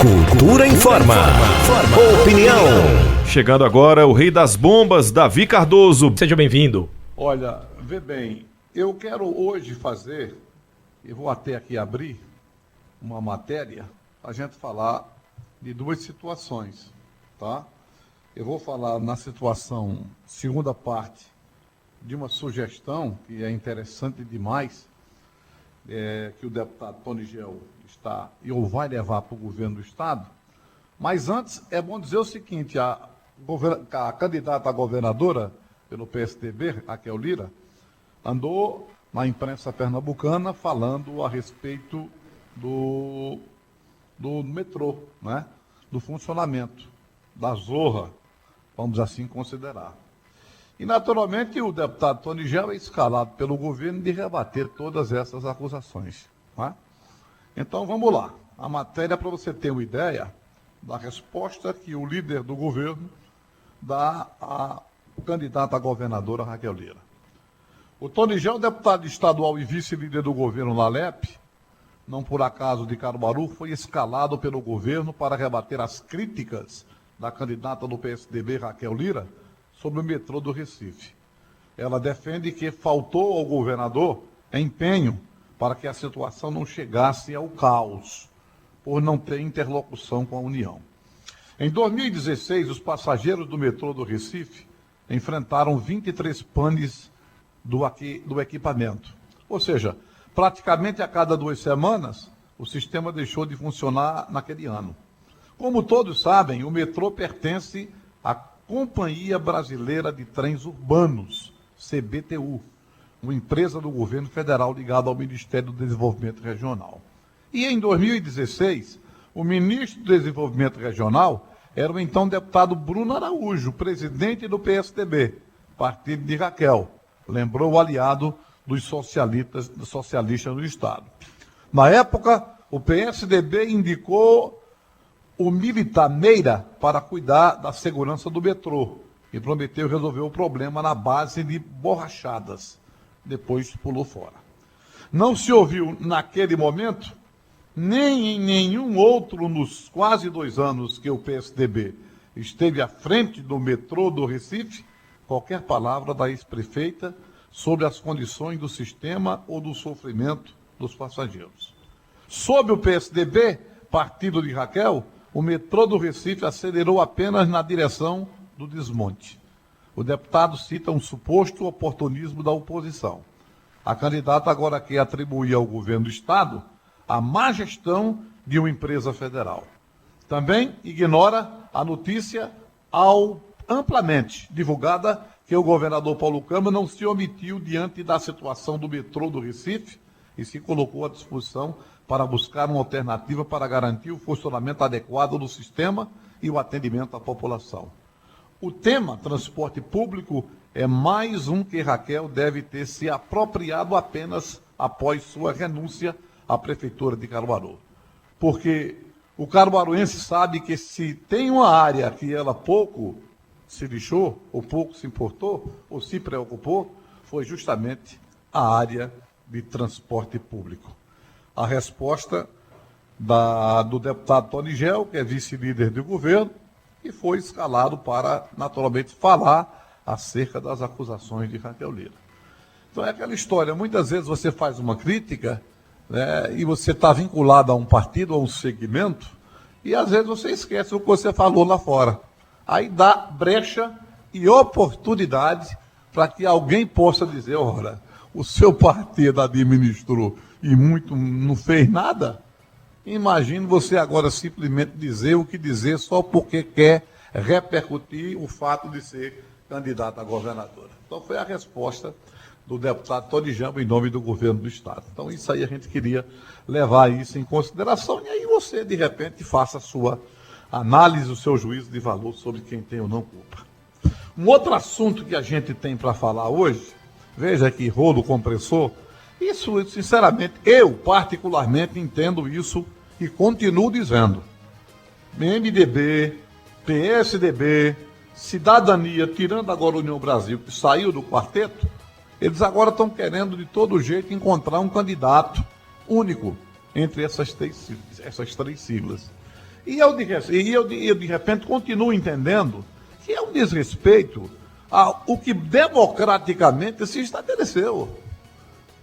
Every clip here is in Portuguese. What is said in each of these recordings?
Cultura informa. Opinião. Chegando agora o rei das bombas, Davi Cardoso. Seja bem-vindo. Olha, vê bem, eu quero hoje fazer, e vou até aqui abrir uma matéria, para a gente falar de duas situações, tá? Eu vou falar na situação, segunda parte, de uma sugestão que é interessante demais, que o deputado Tony Gel está ou vai levar para o governo do Estado. Mas antes, é bom dizer o seguinte, a candidata a governadora pelo PSDB, Raquel Lira, andou na imprensa pernambucana falando a respeito do metrô, né? Do funcionamento, da zorra, vamos assim considerar. E, naturalmente, o deputado Tony Gel é escalado pelo governo de rebater todas essas acusações. Né? Então, vamos lá. A matéria, para você ter uma ideia da resposta que o líder do governo dá à candidata a governadora Raquel Lira. O Tony Gel, deputado estadual e vice-líder do governo na Alep, não por acaso de Caruaru, foi escalado pelo governo para rebater as críticas da candidata do PSDB, Raquel Lira, sobre o metrô do Recife. Ela defende que faltou ao governador empenho para que a situação não chegasse ao caos, por não ter interlocução com a União. Em 2016, os passageiros do metrô do Recife enfrentaram 23 panes do equipamento. Ou seja, praticamente a cada 2 semanas, o sistema deixou de funcionar naquele ano. Como todos sabem, o metrô pertence à Companhia Brasileira de Trens Urbanos, CBTU, uma empresa do governo federal ligada ao Ministério do Desenvolvimento Regional. E em 2016, o ministro do Desenvolvimento Regional era o então deputado Bruno Araújo, presidente do PSDB, partido de Raquel, lembrou o aliado dos socialistas do Estado. Na época, o PSDB indicou o militar Meira para cuidar da segurança do metrô e prometeu resolver o problema na base de borrachadas. Depois pulou fora. Não se ouviu naquele momento, nem em nenhum outro nos quase 2 anos que o PSDB esteve à frente do metrô do Recife, qualquer palavra da ex-prefeita sobre as condições do sistema ou do sofrimento dos passageiros. Sob o PSDB, partido de Raquel, o metrô do Recife acelerou apenas na direção do desmonte. O deputado cita um suposto oportunismo da oposição. A candidata agora quer atribuir ao governo do Estado a má gestão de uma empresa federal. Também ignora a notícia amplamente divulgada que o governador Paulo Câmara não se omitiu diante da situação do metrô do Recife e se colocou à disposição para buscar uma alternativa para garantir o funcionamento adequado do sistema e o atendimento à população. O tema transporte público é mais um que Raquel deve ter se apropriado apenas após sua renúncia à prefeitura de Caruaru. Porque o caruaruense sabe que se tem uma área que ela pouco se lixou, ou pouco se importou, ou se preocupou, foi justamente a área de transporte público. A resposta do deputado Tony Gel, que é vice-líder do governo, e foi escalado para, naturalmente, falar acerca das acusações de Raquel Lira. Então é aquela história, muitas vezes você faz uma crítica, né, e você está vinculado a um partido, a um segmento, e às vezes você esquece o que você falou lá fora. Aí dá brecha e oportunidade para que alguém possa dizer, ora, o seu partido administrou e muito não fez nada, imagine você agora simplesmente dizer o que dizer só porque quer repercutir o fato de ser candidato a governadora. Então foi a resposta do deputado Tony Gel em nome do governo do Estado. Então isso aí a gente queria levar isso em consideração e aí você de repente faça a sua análise, o seu juízo de valor sobre quem tem ou não culpa. Um outro assunto que a gente tem para falar hoje, veja que rolo compressor, isso, sinceramente, eu particularmente entendo isso e continuo dizendo. MDB, PSDB, Cidadania, tirando agora a União Brasil, que saiu do quarteto, eles agora estão querendo de todo jeito encontrar um candidato único entre essas três siglas. E eu de repente continuo entendendo que é um desrespeito ao que democraticamente se estabeleceu.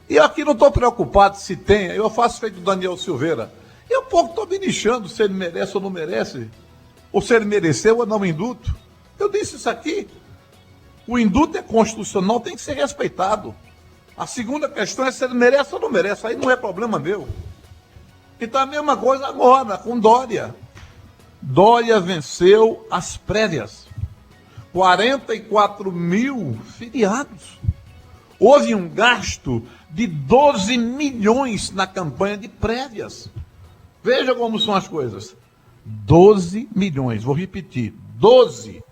E eu aqui não estou preocupado se tem, eu faço feito do Daniel Silveira. Eu pouco estou me lixando se ele merece ou não merece, ou se ele mereceu ou não indulto. Eu disse isso aqui. O indulto é constitucional, tem que ser respeitado. A segunda questão é se ele merece ou não merece, aí não é problema meu. Então a mesma coisa agora com Dória. Dória venceu as prévias. 44 mil filiados. Houve um gasto de 12 milhões na campanha de prévias. Veja como são as coisas. 12 milhões, vou repetir, 12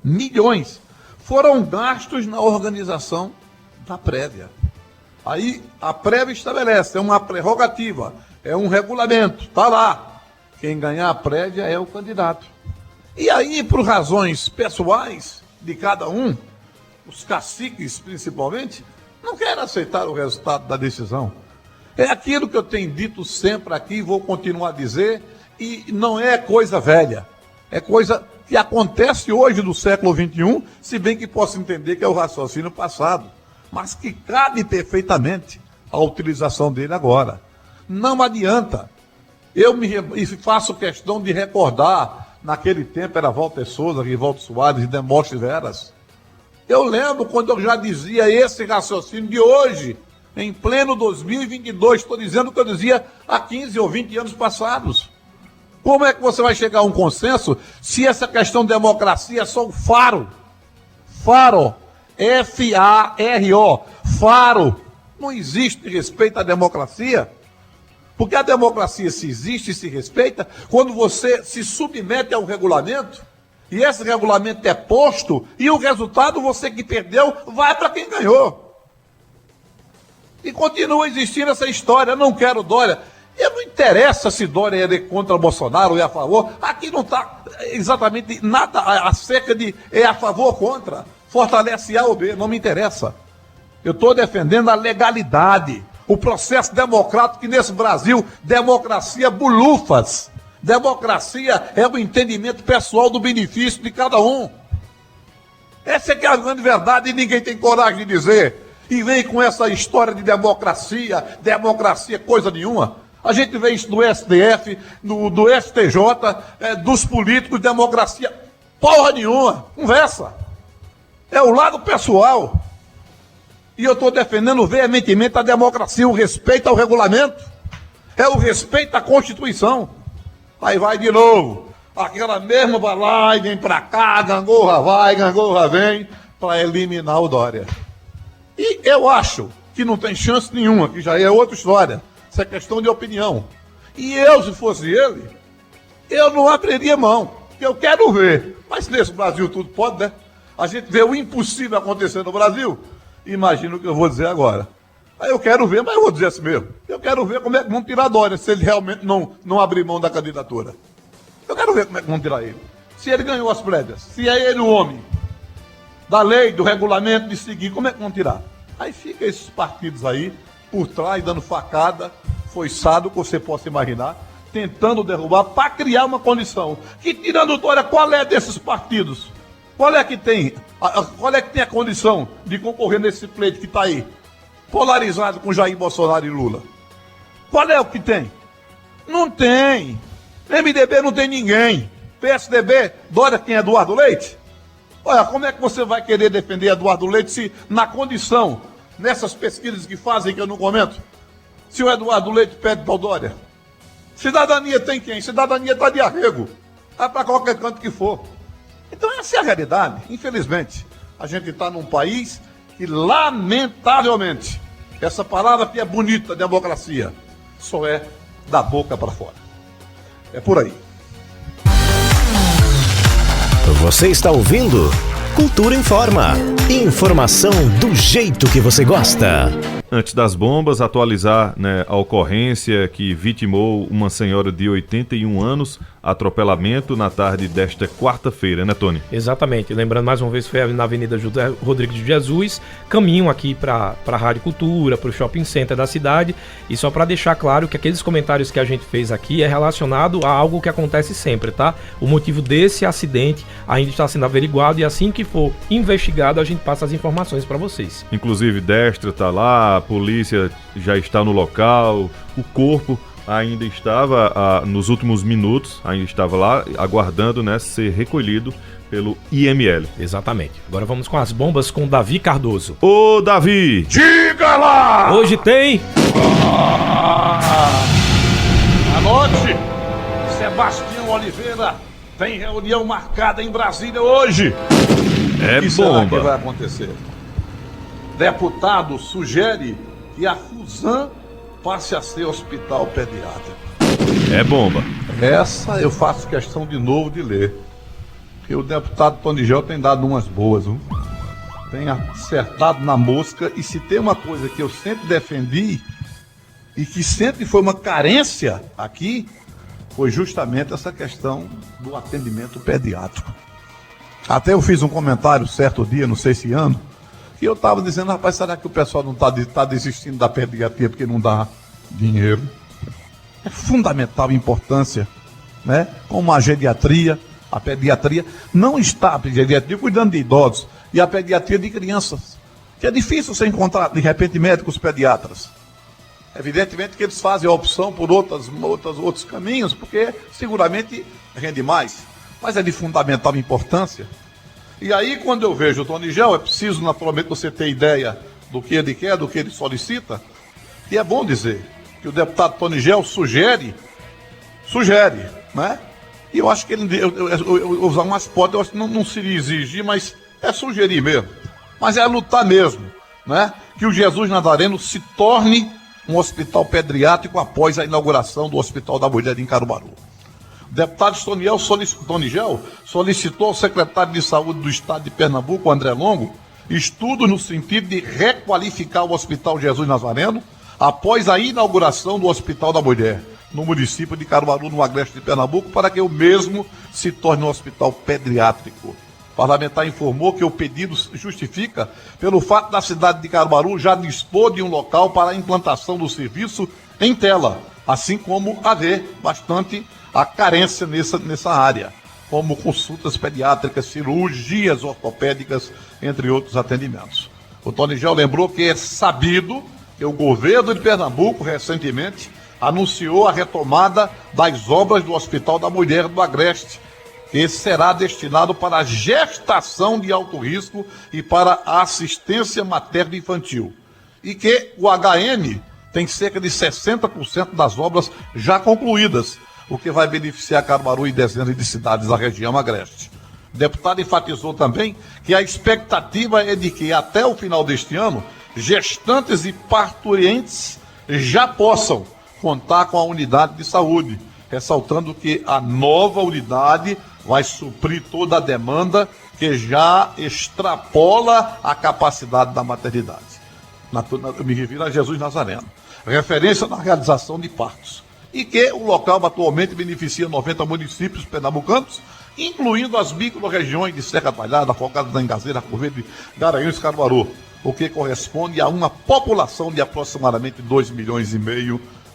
milhões foram gastos na organização da prévia. Aí a prévia estabelece, é uma prerrogativa, é um regulamento, está lá. Quem ganhar a prévia é o candidato. E aí, por razões pessoais de cada um, os caciques principalmente, não querem aceitar o resultado da decisão. É aquilo que eu tenho dito sempre aqui, vou continuar a dizer, e não é coisa velha, é coisa que acontece hoje no século XXI, se bem que posso entender que é o raciocínio passado, mas que cabe perfeitamente a utilização dele agora. Não adianta. Eu faço questão de recordar, naquele tempo era Walter Souza, Rivaldo Soares e Demóstenes Veras. Eu lembro quando eu já dizia esse raciocínio de hoje, em pleno 2022, estou dizendo o que eu dizia há 15 ou 20 anos passados. Como é que você vai chegar a um consenso se essa questão de democracia é só o faro? Faro, F-A-R-O, faro. Não existe respeito à democracia, porque a democracia se existe e se respeita quando você se submete a um regulamento, e esse regulamento é posto, e o resultado, você que perdeu, vai para quem ganhou. E continua existindo essa história, não quero Dória. E não interessa se Dória é contra Bolsonaro ou é a favor, aqui não está exatamente nada acerca de é a favor ou contra, fortalece A ou B, não me interessa. Eu estou defendendo a legalidade, o processo democrático que nesse Brasil, democracia bulufas. Democracia é o entendimento pessoal do benefício de cada um. Essa é que é a grande verdade e ninguém tem coragem de dizer. E vem com essa história de democracia coisa nenhuma. A gente vê isso do STF, do STJ, dos políticos, democracia, porra nenhuma, conversa. É o lado pessoal. E eu estou defendendo veementemente a democracia, o respeito ao regulamento, é o respeito à Constituição. Aí vai de novo, aquela mesma vai lá e vem para cá, gangorra vai, gangorra vem, para eliminar o Dória. E eu acho que não tem chance nenhuma, que já é outra história. Isso é questão de opinião. E eu, se fosse ele, eu não abriria mão. Eu quero ver. Mas nesse Brasil tudo pode, né? A gente vê o impossível acontecer no Brasil. Imagina o que eu vou dizer agora. Aí eu quero ver, mas eu vou dizer assim mesmo. Eu quero ver como é que vão tirar Dória, se ele realmente não abrir mão da candidatura. Eu quero ver como é que vão tirar ele. Se ele ganhou as prévias, se é ele o homem da lei, do regulamento, de seguir, como é que vão tirar? Aí fica esses partidos aí, por trás, dando facada, foiçado, que você possa imaginar, tentando derrubar, para criar uma condição. Que tirando o Dória, qual é desses partidos? Qual é que tem a condição de concorrer nesse pleito que está aí? Polarizado com Jair Bolsonaro e Lula. Qual é o que tem? Não tem. MDB não tem ninguém. PSDB, Dória quem é Eduardo Leite? Olha, como é que você vai querer defender Eduardo Leite se na condição, nessas pesquisas que fazem que eu não comento, se o Eduardo Leite pede para o Dória? Cidadania tem quem? Cidadania está de arrego. Está para qualquer canto que for. Então essa é a realidade. Infelizmente, a gente está num país que, lamentavelmente, essa palavra que é bonita, democracia, só é da boca para fora. É por aí. Você está ouvindo Cultura Informa. Informação do jeito que você gosta. Antes das bombas, atualizar, né, a ocorrência que vitimou uma senhora de 81 anos, atropelamento na tarde desta quarta-feira, né, Tony? Exatamente. Lembrando, mais uma vez, foi na Avenida José Rodrigues de Jesus, caminho aqui para a Rádio Cultura, para o Shopping Center da cidade. E só para deixar claro que aqueles comentários que a gente fez aqui é relacionado a algo que acontece sempre, tá? O motivo desse acidente ainda está sendo averiguado e assim que for investigado, a gente passa as informações para vocês. Inclusive, Destra está lá, a polícia já está no local, o corpo ainda estava, nos últimos minutos, ainda estava lá, aguardando, né, ser recolhido pelo IML. Exatamente. Agora vamos com as bombas com Davi Cardoso. Ô, Davi! Diga lá! Hoje tem... Anote! Sebastião Oliveira tem reunião marcada em Brasília hoje. É O que será que vai bomba. acontecer? Deputado sugere que a Fusan passe a ser hospital pediátrico. É bomba. Essa eu faço questão de novo de ler. Porque o deputado Tony Gel tem dado umas boas, viu? Tem acertado na mosca. E se tem uma coisa que eu sempre defendi e que sempre foi uma carência aqui, foi justamente essa questão do atendimento pediátrico. Até eu fiz um comentário certo dia, não sei se ano, que eu estava dizendo, rapaz, será que o pessoal não está desistindo da pediatria porque não dá dinheiro? É fundamental importância, né? Como a geriatria, a pediatria, não está a pediatria cuidando de idosos e a pediatria de crianças, que é difícil você encontrar, de repente, médicos pediatras. Evidentemente que eles fazem a opção por outros caminhos, porque seguramente rende mais, mas é de fundamental importância. E aí, quando eu vejo o Tony Gel, é preciso, naturalmente, você ter ideia do que ele quer, do que ele solicita. E é bom dizer que o deputado Tony Gel sugere, né? E eu acho que ele, eu usar umas potes, eu acho que não seria exigir, mas é sugerir mesmo. Mas é lutar mesmo, né? Que o Jesus Nazareno se torne um hospital pediátrico após a inauguração do Hospital da Mulher em Caruaru. O deputado Tony Gel solicitou ao secretário de Saúde do Estado de Pernambuco, André Longo, estudos no sentido de requalificar o Hospital Jesus Nazareno após a inauguração do Hospital da Mulher, no município de Caruaru, no agreste de Pernambuco, para que o mesmo se torne um hospital pediátrico. O parlamentar informou que o pedido justifica pelo fato da cidade de Caruaru já dispor de um local para a implantação do serviço em tela, assim como haver bastante a carência nessa área, como consultas pediátricas, cirurgias ortopédicas, entre outros atendimentos. O Tony Gel lembrou que é sabido que o governo de Pernambuco, recentemente, anunciou a retomada das obras do Hospital da Mulher do Agreste, que será destinado para a gestação de alto risco e para a assistência materno-infantil. E que o HM tem cerca de 60% das obras já concluídas, o que vai beneficiar Caruaru e dezenas de cidades da região agreste. O deputado enfatizou também que a expectativa é de que, até o final deste ano, gestantes e parturientes já possam contar com a unidade de saúde, ressaltando que a nova unidade vai suprir toda a demanda que já extrapola a capacidade da maternidade. Eu me refiro a Jesus Nazareno, referência na realização de partos, e que o local atualmente beneficia 90 municípios pernambucanos, incluindo as micro-regiões de Serra Talhada, Afogado da Engazeira, Arco Verde, Garanhuns e Caruaru, o que corresponde a uma população de aproximadamente 2,5 milhões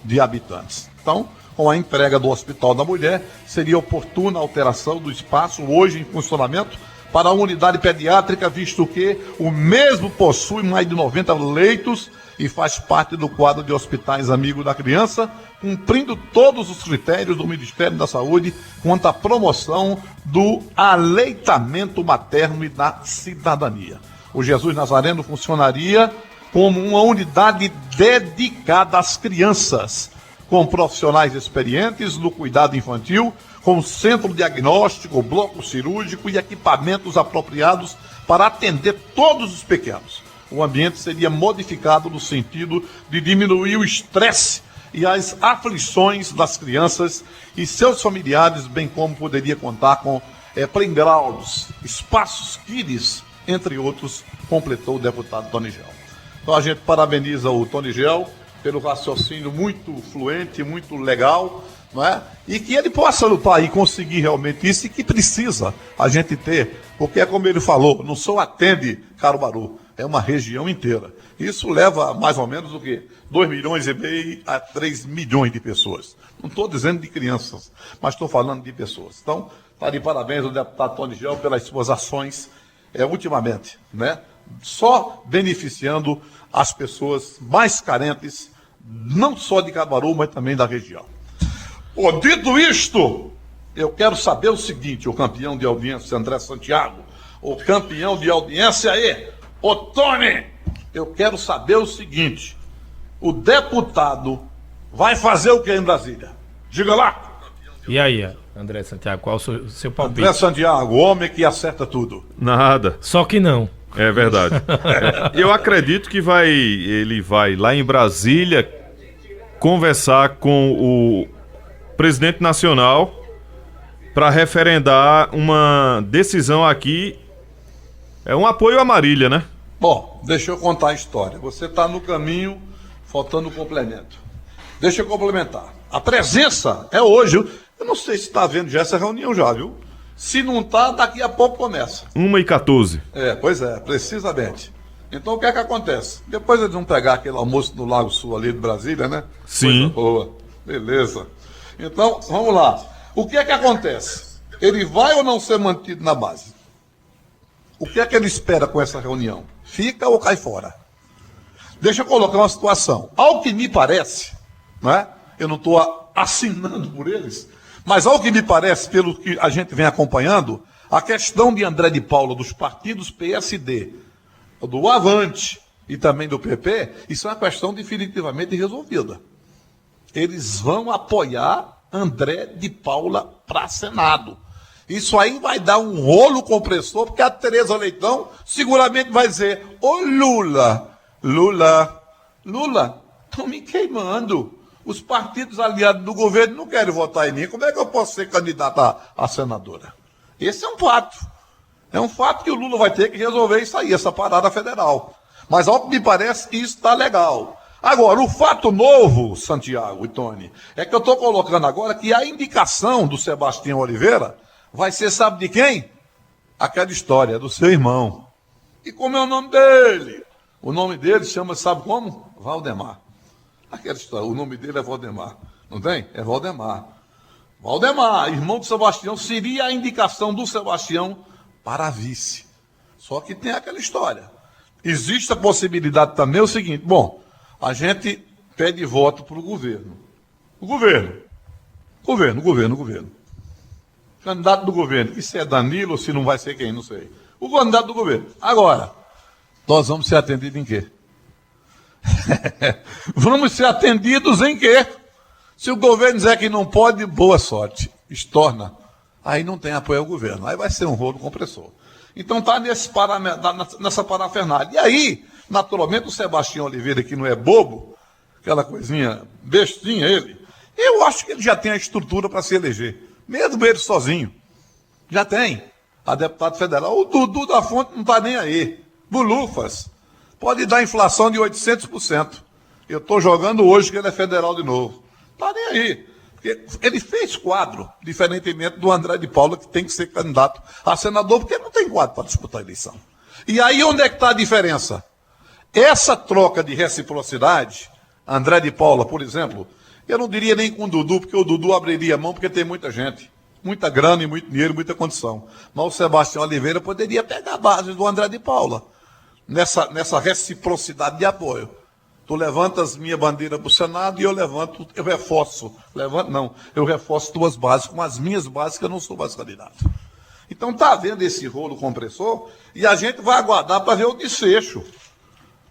de habitantes. Então, com a entrega do Hospital da Mulher, seria oportuna a alteração do espaço hoje em funcionamento para a unidade pediátrica, visto que o mesmo possui mais de 90 leitos e faz parte do quadro de hospitais amigos da criança, cumprindo todos os critérios do Ministério da Saúde quanto à promoção do aleitamento materno e da cidadania. O Jesus Nazareno funcionaria como uma unidade dedicada às crianças, com profissionais experientes no cuidado infantil, com centro diagnóstico, bloco cirúrgico e equipamentos apropriados para atender todos os pequenos. O ambiente seria modificado no sentido de diminuir o estresse e as aflições das crianças e seus familiares, bem como poderia contar com playgrounds, espaços kids, entre outros, completou o deputado Tony Gel. Então a gente parabeniza o Tony Gel pelo raciocínio muito fluente, muito legal, não é? E que ele possa lutar e conseguir realmente isso, e que precisa a gente ter, porque é como ele falou, não só atende Caruaru, é uma região inteira. Isso leva mais ou menos o quê? 2,5 milhões a 3 milhões de pessoas. Não estou dizendo de crianças, mas estou falando de pessoas. Então, está de parabéns ao deputado Tony Gel pelas suas ações, ultimamente, né? Só beneficiando as pessoas mais carentes, não só de Caruaru, mas também da região. Dito isto, eu quero saber o seguinte, o campeão de audiência André Santiago, o campeão de audiência aí, ô Tony, eu quero saber o seguinte, o deputado vai fazer o que em Brasília? Diga lá. E aí, André Santiago, qual o seu palpite? André Santiago, o homem que acerta tudo. Nada. Só que não. É verdade. Eu acredito que ele vai lá em Brasília conversar com o presidente nacional para referendar uma decisão aqui. É um apoio à Marília, né? Bom, deixa eu contar a história. Você está no caminho, faltando um complemento. Deixa eu complementar. A presença é hoje. Eu não sei se está vendo já essa reunião já, viu? Se não está, daqui a pouco começa. 1h14. Pois é, precisamente. Então o que é que acontece? Depois eles vão pegar aquele almoço no Lago Sul ali de Brasília, né? Sim. Coisa boa. Beleza. Então, vamos lá. O que é que acontece? Ele vai ou não ser mantido na base? O que é que ele espera com essa reunião? Fica ou cai fora? Deixa eu colocar uma situação. Ao que me parece, né? Eu não estou assinando por eles, mas ao que me parece, pelo que a gente vem acompanhando, a questão de André de Paula, dos partidos PSD, do Avante e também do PP, isso é uma questão definitivamente resolvida. Eles vão apoiar André de Paula para Senado. Isso aí vai dar um rolo compressor, porque a Tereza Leitão seguramente vai dizer: ô Lula, estão me queimando. Os partidos aliados do governo não querem votar em mim. Como é que eu posso ser candidata a senadora? Esse é um fato. É um fato que o Lula vai ter que resolver isso aí, essa parada federal. Mas, ao que me parece, isso está legal. Agora, o fato novo, Santiago e Tony, é que eu estou colocando agora que a indicação do Sebastião Oliveira vai ser, sabe de quem? Aquela história, do seu irmão. E como é o nome dele? O nome dele chama, sabe como? Valdemar. Aquela história, o nome dele é Valdemar. Não tem? É Valdemar. Valdemar, irmão do Sebastião, seria a indicação do Sebastião para a vice. Só que tem aquela história. Existe a possibilidade também, é o seguinte, bom, a gente pede voto para o governo. O governo. Candidato do governo. E se é Danilo ou se não vai ser quem, não sei. O candidato do governo. Agora, nós vamos ser atendidos em quê? Vamos ser atendidos em quê? Se o governo dizer que não pode, boa sorte. Estorna. Aí não tem apoio ao governo. Aí vai ser um rolo compressor. Então está nessa parafernália. E aí, naturalmente, o Sebastião Oliveira, que não é bobo, aquela coisinha bestinha ele, eu acho que ele já tem a estrutura para se eleger. Mesmo ele sozinho. Já tem. A deputada federal. O Dudu da Fonte não está nem aí. Bulufas. Pode dar inflação de 800%. Eu estou jogando hoje que ele é federal de novo. Está nem aí. Porque ele fez quadro, diferentemente do André de Paula, que tem que ser candidato a senador, porque ele não tem quadro para disputar a eleição. E aí onde é que está a diferença? Essa troca de reciprocidade, André de Paula, por exemplo, eu não diria nem com o Dudu, porque o Dudu abriria a mão, porque tem muita gente. Muita grana e muito dinheiro, muita condição. Mas o Sebastião Oliveira poderia pegar a base do André de Paula. Nessa reciprocidade de apoio. Tu levantas minha bandeira para o Senado e eu reforço tuas bases com as minhas bases, que eu não sou mais candidato. Então está havendo esse rolo compressor e a gente vai aguardar para ver o desfecho.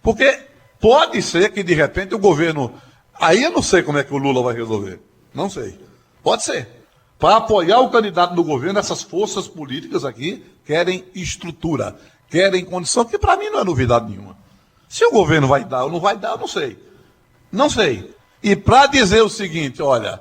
Porque pode ser que de repente o governo... Aí eu não sei como é que o Lula vai resolver. Não sei. Pode ser. Para apoiar o candidato do governo, essas forças políticas aqui querem estrutura. Querem condição, que para mim não é novidade nenhuma. Se o governo vai dar ou não vai dar, eu não sei. Não sei. E para dizer o seguinte, olha,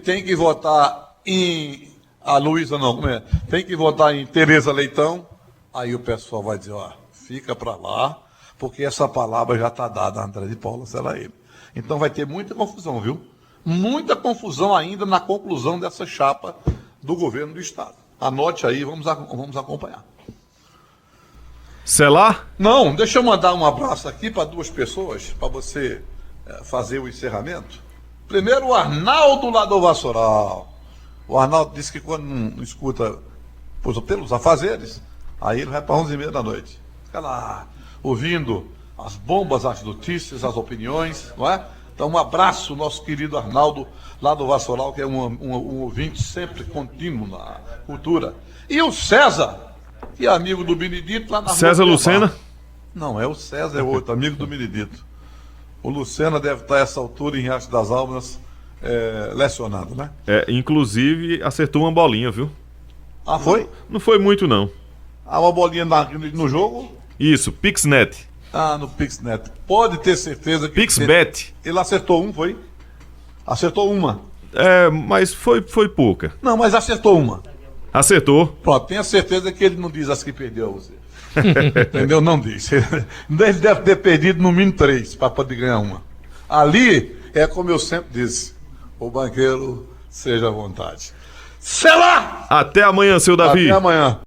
tem que votar em... A Luísa não, como é? Tem que votar em Tereza Leitão, aí o pessoal vai dizer, ó, fica para lá, porque essa palavra já está dada a André de Paula, será ele. Então vai ter muita confusão, viu? Muita confusão ainda na conclusão dessa chapa do governo do Estado. Anote aí, vamos acompanhar. Selar? Não, deixa eu mandar um abraço aqui para duas pessoas, para você fazer o encerramento. Primeiro, o Arnaldo lá do Vassoural. O Arnaldo disse que quando não escuta pelos afazeres, aí ele vai para 11h30 da noite. Fica lá, ouvindo as bombas, as notícias, as opiniões, não é? Então, um abraço, nosso querido Arnaldo, lá do Vassoural, que é um ouvinte sempre contínuo na cultura. E o César, que é amigo do Benedito, lá na rua César Lucena? Não, é o César, é outro, amigo do Benedito. O Lucena deve estar a essa altura em Riacho das Almas, lecionado, né? Inclusive, acertou uma bolinha, viu? Ah, foi? Não foi muito, não. Ah, uma bolinha no jogo? Isso, Pixnet. Ah, no Pixnet. Pode ter certeza que... Pixbet. Ele acertou um, foi? Acertou uma. Mas foi pouca. Não, mas acertou uma. Acertou. Pronto, tenha certeza que ele não diz as que perdeu a você. Entendeu? Não diz. Ele deve ter perdido no mínimo 3 para poder ganhar uma. Ali é como eu sempre disse: o banqueiro seja à vontade. Sei lá! Até amanhã, seu Davi. Até amanhã.